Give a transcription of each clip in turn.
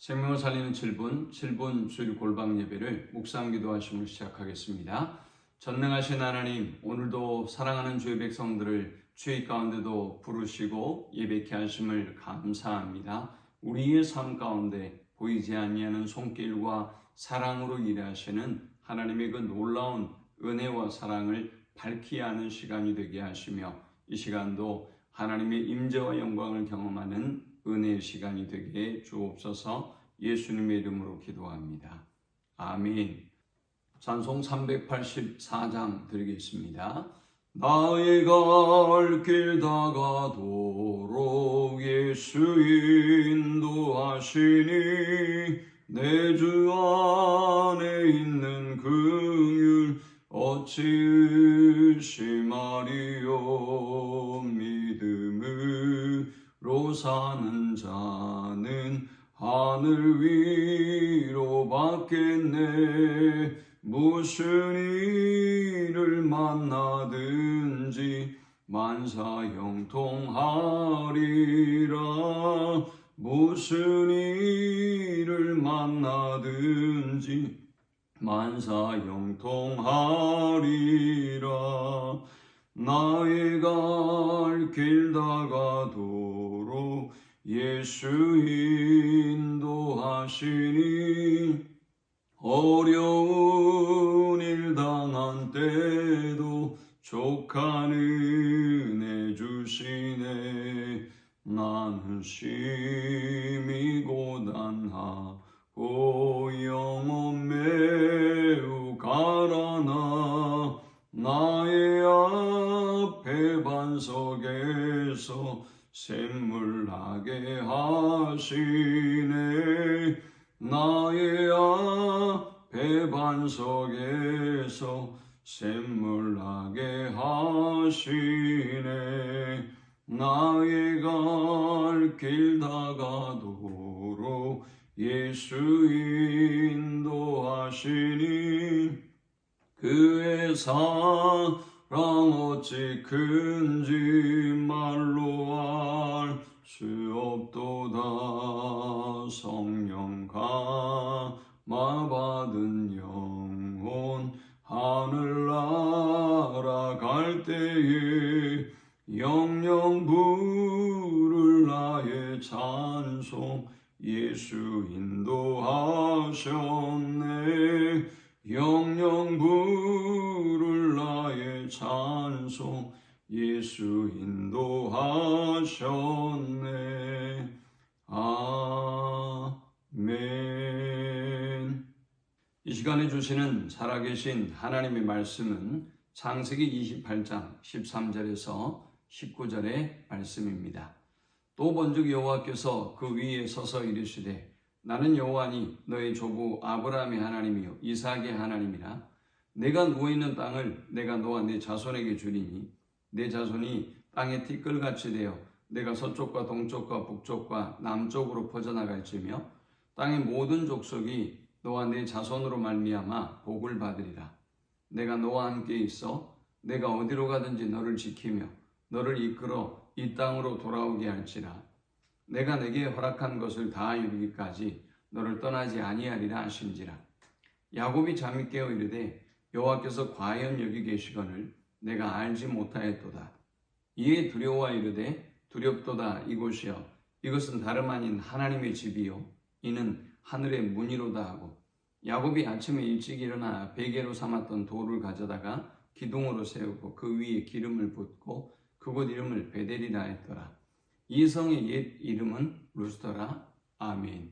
생명을 살리는 7분 주일 골방 예배를 묵상 기도하심을 시작하겠습니다. 전능하신 하나님, 오늘도 사랑하는 주의 백성들을 주의 가운데도 부르시고 예배케 하심을 감사합니다. 우리의 삶 가운데 보이지 아니하는 손길과 사랑으로 일하시는 하나님의 그 놀라운 은혜와 사랑을 밝히 하는 시간이 되게 하시며, 이 시간도 하나님의 임재와 영광을 경험하는 은혜의 시간이 되게 주옵소서. 예수님의 이름으로 기도합니다. 아멘. 찬송 384장 드리겠습니다. 나의 갈 길 다가도록 예수 인도하시니 내 주 안에 있는 긍휼 어찌 의심하리요. 믿음으로 사는 자는 하늘 위로 받겠네. 무슨 일을 만나든지 만사형통하리라. 무슨 일을 만나든지 만사형통하리라. 나의 갈 길 다가도록 예수 인도하시니 어려운 일 당한 때도 족한 은혜 주시네. 나는 심히 고단하고 영혼 매우 가라나 나의 앞에 반석에서 샘물나게 하시네. 나의 앞에 반석에서 샘물나게 하시네. 나의 갈 길 다가도록 예수 인도하시니 그의 사랑 어찌 큰지 말로 알 수 없도다. 성령 감화 받은 영혼 하늘 날아갈 때에 영영 부를 나의 찬송 예수 인도하셨네. 영영 부를 나의 찬송 예수 인도하셨네. 아멘. 이 시간에 주시는 살아계신 하나님의 말씀은 창세기 28장 13절에서 19절의 말씀입니다. 또 본즉 여호와께서 그 위에 서서 이르시되 나는 여호와니 너의 조부 아브라함의 하나님이요 이삭의 하나님이라. 내가 누워있는 땅을 내가 너와 네 자손에게 주리니 내 자손이 땅의 티끌같이 되어 내가 서쪽과 동쪽과 북쪽과 남쪽으로 퍼져나갈지며 땅의 모든 족속이 너와 네 자손으로 말미암아 복을 받으리라. 내가 너와 함께 있어 내가 어디로 가든지 너를 지키며 너를 이끌어 이 땅으로 돌아오게 할지라. 내가 내게 허락한 것을 다 이루기까지 너를 떠나지 아니하리라 하신지라. 야곱이 잠이 깨어 이르되 여호와께서 과연 여기 계시거늘 내가 알지 못하였도다. 이에 두려워 이르되 두렵도다. 이곳이여 이것은 다름 아닌 하나님의 집이요 이는 하늘의 문이로다 하고 야곱이 아침에 일찍 일어나 베개로 삼았던 돌을 가져다가 기둥으로 세우고 그 위에 기름을 붓고 그곳 이름을 베델이라 했더라. 이 성의 옛 이름은 루스더라. 아멘.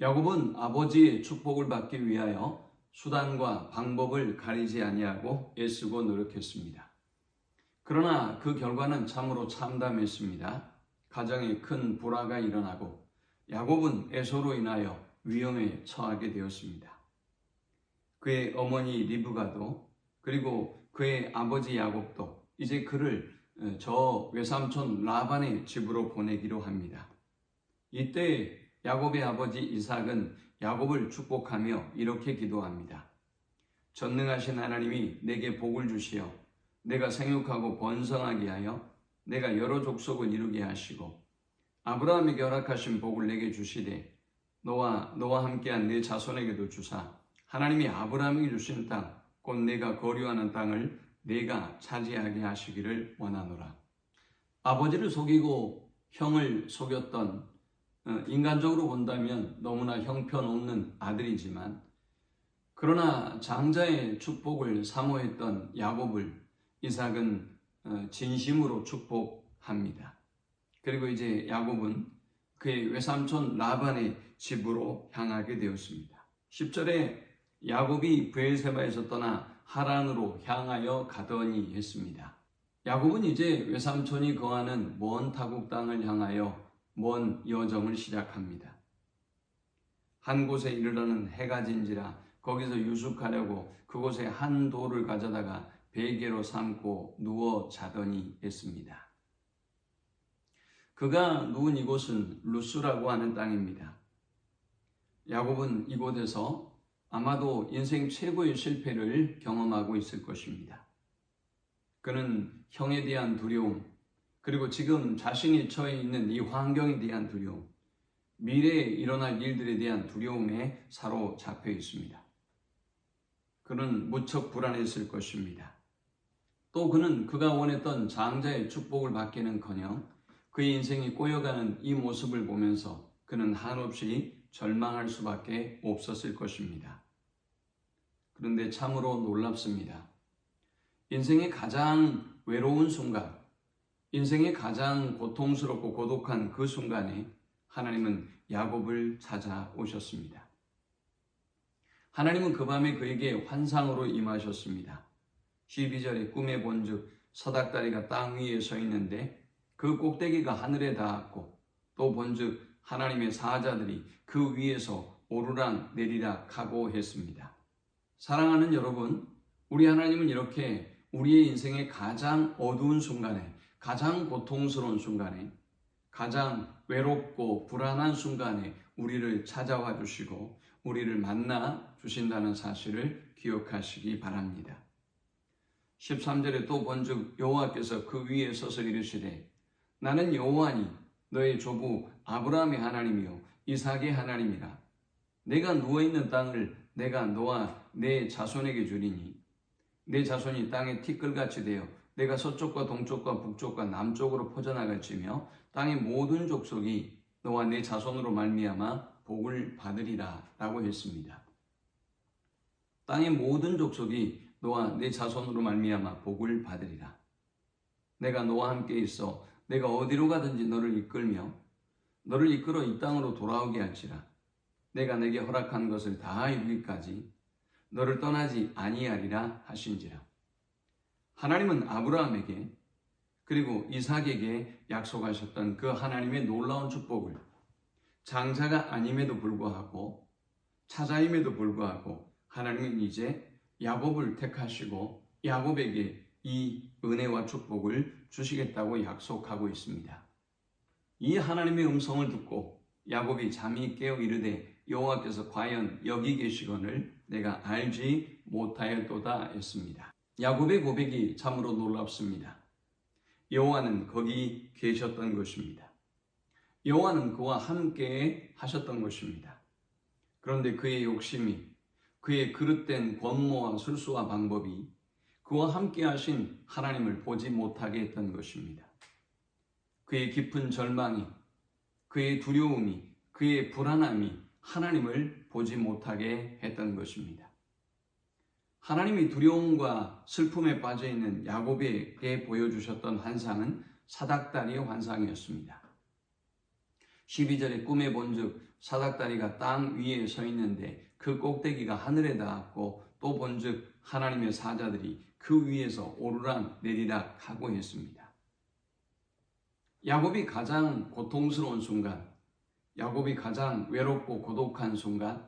야곱은 아버지의 축복을 받기 위하여 수단과 방법을 가리지 아니하고 애쓰고 노력했습니다. 그러나 그 결과는 참으로 참담했습니다. 가정에 큰 불화가 일어나고 야곱은 에서로 인하여 위험에 처하게 되었습니다. 그의 어머니 리브가도 그리고 그의 아버지 야곱도 이제 그를 저 외삼촌 라반의 집으로 보내기로 합니다. 이때 야곱의 아버지 이삭은 야곱을 축복하며 이렇게 기도합니다. 전능하신 하나님이 내게 복을 주시어 내가 생육하고 번성하게 하여 내가 여러 족속을 이루게 하시고 아브라함에게 허락하신 복을 내게 주시되 너와 함께한 네 자손에게도 주사 하나님이 아브라함에게 주신 땅, 곧 내가 거류하는 땅을 내가 차지하게 하시기를 원하노라. 아버지를 속이고 형을 속였던, 인간적으로 본다면 너무나 형편없는 아들이지만, 그러나 장자의 축복을 사모했던 야곱을 이삭은 진심으로 축복합니다. 그리고 이제 야곱은 그의 외삼촌 라반의 집으로 향하게 되었습니다. 10절에 야곱이 브엘세바에서 떠나 하란으로 향하여 가더니 했습니다. 야곱은 이제 외삼촌이 거하는 먼 타국 땅을 향하여 먼 여정을 시작합니다. 한 곳에 이르러는 해가 진지라 거기서 유숙하려고 그곳에 한 돌을 가져다가 베개로 삼고 누워 자더니 했습니다. 그가 누운 이곳은 루스라고 하는 땅입니다. 야곱은 이곳에서 아마도 인생 최고의 실패를 경험하고 있을 것입니다. 그는 형에 대한 두려움, 그리고 지금 자신이 처해 있는 이 환경에 대한 두려움, 미래에 일어날 일들에 대한 두려움에 사로잡혀 있습니다. 그는 무척 불안했을 것입니다. 또 그는 그가 원했던 장자의 축복을 받기는커녕 그의 인생이 꼬여가는 이 모습을 보면서 그는 한없이 절망할 수밖에 없었을 것입니다. 그런데 참으로 놀랍습니다. 인생의 가장 외로운 순간, 인생의 가장 고통스럽고 고독한 그 순간에 하나님은 야곱을 찾아오셨습니다. 하나님은 그 밤에 그에게 환상으로 임하셨습니다. 12절에 꿈에 본즉 서닥다리가 땅 위에 서 있는데 그 꼭대기가 하늘에 닿았고 또 본즉 하나님의 사자들이 그 위에서 오르락 내리락 하고 했습니다. 사랑하는 여러분, 우리 하나님은 이렇게 우리의 인생의 가장 어두운 순간에, 가장 고통스러운 순간에, 가장 외롭고 불안한 순간에 우리를 찾아와 주시고 우리를 만나 주신다는 사실을 기억하시기 바랍니다. 13절에 또 본즉 여호와께서 그 위에 서서 이르시되 나는 여호와니 너의 조부 아브라함의 하나님이요 이삭의 하나님이라. 내가 누워있는 땅을 내가 너와 내 자손에게 주리니 내 자손이 땅에 티끌같이 되어 내가 서쪽과 동쪽과 북쪽과 남쪽으로 퍼져나갈지며 땅의 모든 족속이 너와 내 자손으로 말미암아 복을 받으리라 라고 했습니다. 땅의 모든 족속이 너와 내 자손으로 말미암아 복을 받으리라. 내가 너와 함께 있어 내가 어디로 가든지 너를 이끌며 너를 이끌어 이 땅으로 돌아오게 할지라. 내가 내게 허락한 것을 다 이루기까지 너를 떠나지 아니하리라 하신지라. 하나님은 아브라함에게 그리고 이삭에게 약속하셨던 그 하나님의 놀라운 축복을 장자가 아님에도 불구하고 차자임에도 불구하고 하나님은 이제 야곱을 택하시고 야곱에게 이 은혜와 축복을 주시겠다고 약속하고 있습니다. 이 하나님의 음성을 듣고 야곱이 잠이 깨어 이르되 여호와께서 과연 여기 계시거늘 내가 알지 못하였도다 했습니다. 야곱의 고백이 참으로 놀랍습니다. 여호와는 거기 계셨던 것입니다. 여호와는 그와 함께 하셨던 것입니다. 그런데 그의 욕심이, 그의 그릇된 권모와 술수와 방법이 그와 함께 하신 하나님을 보지 못하게 했던 것입니다. 그의 깊은 절망이, 그의 두려움이, 그의 불안함이 하나님을 보지 못하게 했던 것입니다. 하나님이 두려움과 슬픔에 빠져있는 야곱에게 보여주셨던 환상은 사닥다리의 환상이었습니다. 12절에 꿈에 본즉 사닥다리가 땅 위에 서 있는데 그 꼭대기가 하늘에 닿았고 또 본즉 하나님의 사자들이 그 위에서 오르락 내리락 하고 했습니다. 야곱이 가장 고통스러운 순간, 야곱이 가장 외롭고 고독한 순간,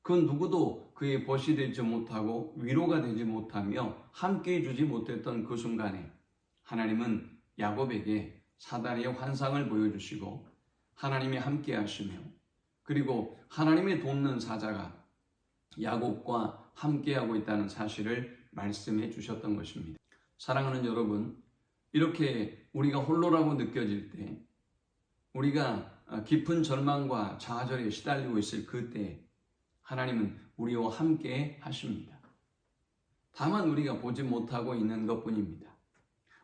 그 누구도 그의 벗이 되지 못하고 위로가 되지 못하며 함께해 주지 못했던 그 순간에 하나님은 야곱에게 사다리의 환상을 보여주시고 하나님이 함께 하시며 그리고 하나님의 돕는 사자가 야곱과 함께하고 있다는 사실을 말씀해 주셨던 것입니다. 사랑하는 여러분, 이렇게 우리가 홀로라고 느껴질 때, 우리가 깊은 절망과 좌절에 시달리고 있을 그때 하나님은 우리와 함께 하십니다. 다만 우리가 보지 못하고 있는 것뿐입니다.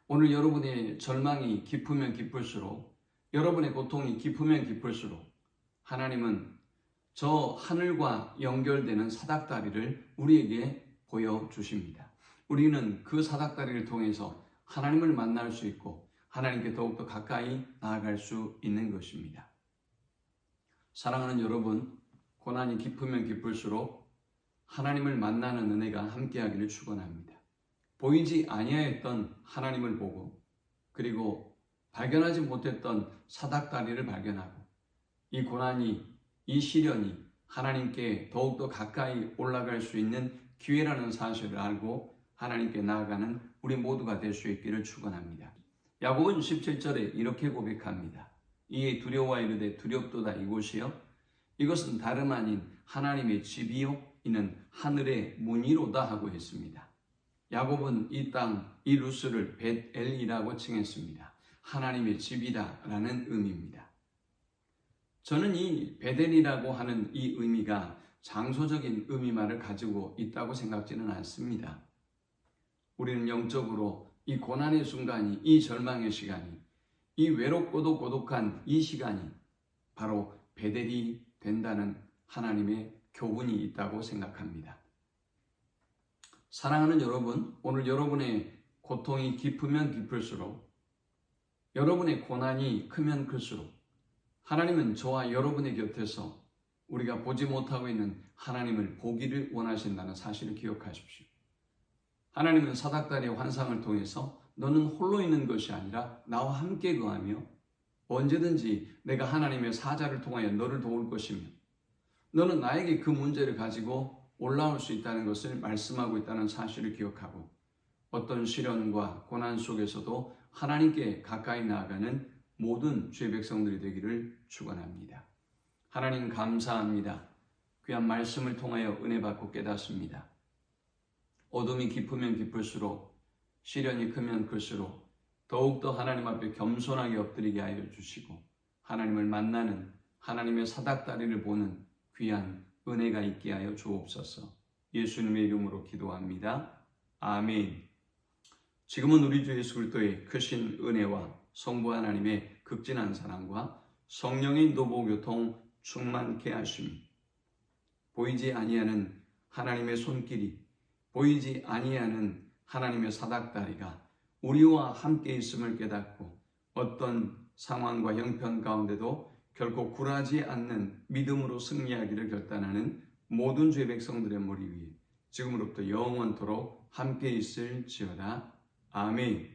오늘 여러분의 절망이 깊으면 깊을수록, 여러분의 고통이 깊으면 깊을수록 하나님은 저 하늘과 연결되는 사닥다리를 우리에게 보여주십니다. 우리는 그 사닥다리를 통해서 하나님을 만날 수 있고 하나님께 더욱더 가까이 나아갈 수 있는 것입니다. 사랑하는 여러분, 고난이 깊으면 깊을수록 하나님을 만나는 은혜가 함께하기를 축원합니다. 보이지 아니하였던 하나님을 보고 그리고 발견하지 못했던 사닥다리를 발견하고 이 고난이, 이 시련이 하나님께 더욱더 가까이 올라갈 수 있는 기회라는 사실을 알고 하나님께 나아가는 우리 모두가 될 수 있기를 축원합니다. 야고보는 17절에 이렇게 고백합니다. 이에 두려워 이르되 두렵도다 이곳이요 이것은 다름 아닌 하나님의 집이요 이는 하늘의 문이로다 하고 했습니다. 야고보는 이 땅, 이 루스를 벳엘이라고 칭했습니다. 하나님의 집이다라는 의미입니다. 저는 이 벳엘이라고 하는 이 의미가 장소적인 의미만을 가지고 있다고 생각지는 않습니다. 우리는 영적으로 이 고난의 순간이, 이 절망의 시간이, 이 외롭고도 고독한 이 시간이 바로 벳엘이 된다는 하나님의 교훈이 있다고 생각합니다. 사랑하는 여러분, 오늘 여러분의 고통이 깊으면 깊을수록, 여러분의 고난이 크면 클수록 하나님은 저와 여러분의 곁에서 우리가 보지 못하고 있는 하나님을 보기를 원하신다는 사실을 기억하십시오. 하나님은 사닥다리의 환상을 통해서 너는 홀로 있는 것이 아니라 나와 함께 거하며 언제든지 내가 하나님의 사자를 통하여 너를 도울 것이며 너는 나에게 그 문제를 가지고 올라올 수 있다는 것을 말씀하고 있다는 사실을 기억하고 어떤 시련과 고난 속에서도 하나님께 가까이 나아가는 모든 주의 백성들이 되기를 축원합니다. 하나님 감사합니다. 귀한 말씀을 통하여 은혜 받고 깨닫습니다. 어둠이 깊으면 깊을수록 시련이 크면 클수록 더욱더 하나님 앞에 겸손하게 엎드리게 하여 주시고 하나님을 만나는 하나님의 사닥다리를 보는 귀한 은혜가 있게 하여 주옵소서. 예수님의 이름으로 기도합니다. 아멘. 지금은 우리 주 예수 그리스도의 크신 은혜와 성부 하나님의 극진한 사랑과 성령의 인도보 교통 충만케 하심, 보이지 아니하는 하나님의 손길이, 보이지 아니하는 하나님의 사닥다리가 우리와 함께 있음을 깨닫고 어떤 상황과 형편 가운데도 결코 굴하지 않는 믿음으로 승리하기를 결단하는 모든 주의 백성들의 머리 위에 지금으로부터 영원토록 함께 있을지어다. 아멘.